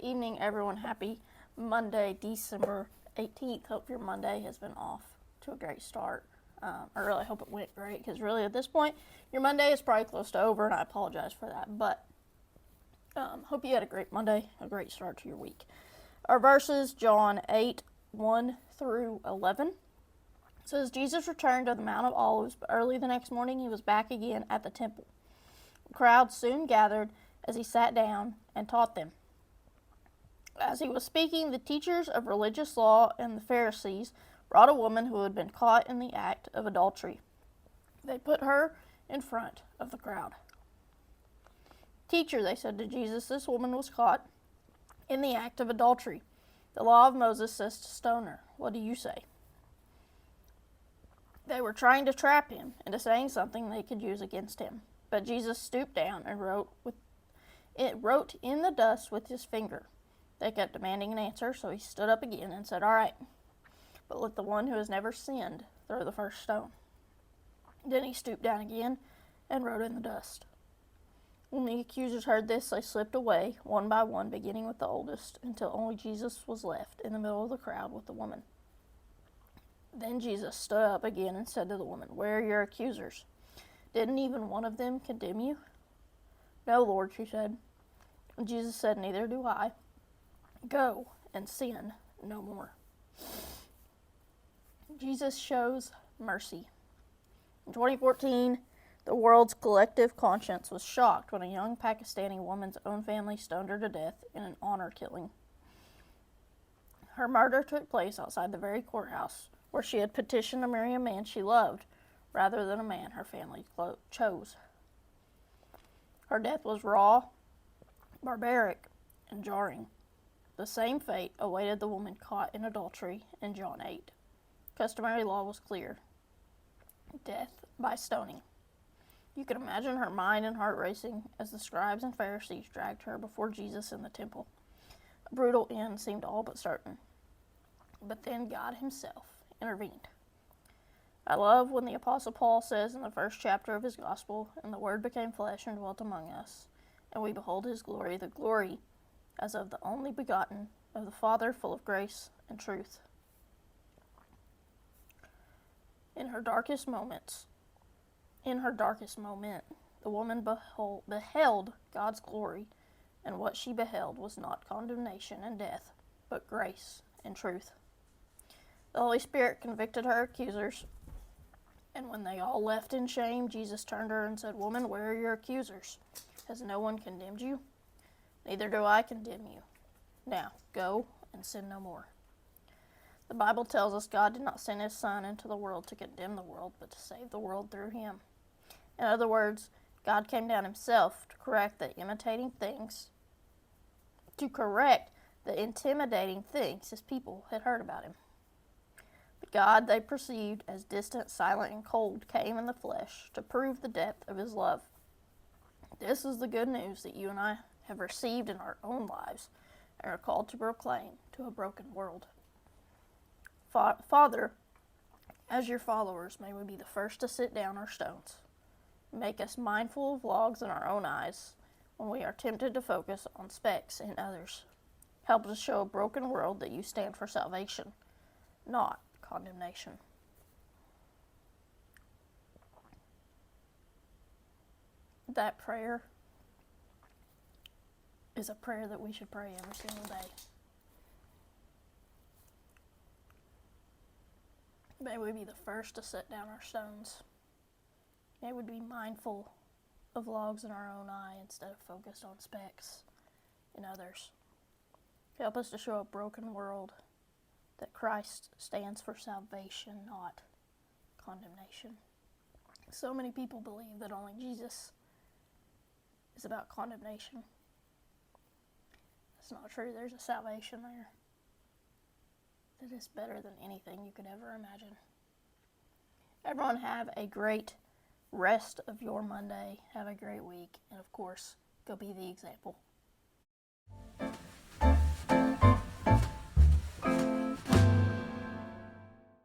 evening, everyone. Happy Monday, December 18th. Hope your Monday has been off to a great start. I really hope it went great, because really at this point, your Monday is probably close to over, and I apologize for that. But hope you had a great Monday, a great start to your week. Our verses, John 8, 1 through 11. It says, Jesus returned to the Mount of Olives, but early the next morning he was back again at the temple. The crowd soon gathered as he sat down and taught them. As he was speaking, the teachers of religious law and the Pharisees brought a woman who had been caught in the act of adultery. They put her in front of the crowd. Teacher, they said to Jesus, this woman was caught in the act of adultery. The law of Moses says to stone her. What do you say? They were trying to trap him into saying something they could use against him. But Jesus stooped down and wrote in the dust with his finger. They kept demanding an answer, so he stood up again and said, all right, but let the one who has never sinned throw the first stone. Then he stooped down again and wrote in the dust. When the accusers heard this, they slipped away, one by one, beginning with the oldest, until only Jesus was left in the middle of the crowd with the woman. Then Jesus stood up again and said to the woman, where are your accusers? Didn't even one of them condemn you? No, Lord, she said. And Jesus said, neither do I. Go and sin no more. Jesus shows mercy. In 2014, the world's collective conscience was shocked when a young Pakistani woman's own family stoned her to death in an honor killing. Her murder took place outside the very courthouse where she had petitioned to marry a man she loved rather than a man her family chose. Her death was raw, barbaric, and jarring. The same fate awaited the woman caught in adultery in John 8. Customary law was clear. Death by stoning. You can imagine her mind and heart racing as the scribes and Pharisees dragged her before Jesus in the temple. A brutal end seemed all but certain. But then God himself intervened. I love when the Apostle Paul says in the first chapter of his gospel, and the Word became flesh and dwelt among us, and we behold his glory, the glory as of the only begotten of the Father, full of grace and truth. In her darkest moment, the woman beheld God's glory, and what she beheld was not condemnation and death, but grace and truth. The Holy Spirit convicted her accusers, and when they all left in shame, Jesus turned to her and said, woman, where are your accusers? Has no one condemned you? Neither do I condemn you. Now, go and sin no more. The Bible tells us God did not send his Son into the world to condemn the world, but to save the world through him. In other words, God came down himself to correct the intimidating things his people had heard about him. The God they perceived as distant, silent, and cold came in the flesh to prove the depth of his love. This is the good news that you and I have received in our own lives and are called to proclaim to a broken world. Father, as your followers, may we be the first to sit down our stones. Make us mindful of logs in our own eyes when we are tempted to focus on specks in others. Help us show a broken world that you stand for salvation, not condemnation. That prayer is a prayer that we should pray every single day. May we be the first to set down our stones. May we be mindful of logs in our own eye instead of focused on specks in others. Help us to show a broken world that Christ stands for salvation, not condemnation. So many people believe that only Jesus is about condemnation. That's not true. There's a salvation there that is better than anything you could ever imagine. Everyone have a great rest of your Monday. Have a great week. And of course, go be the example.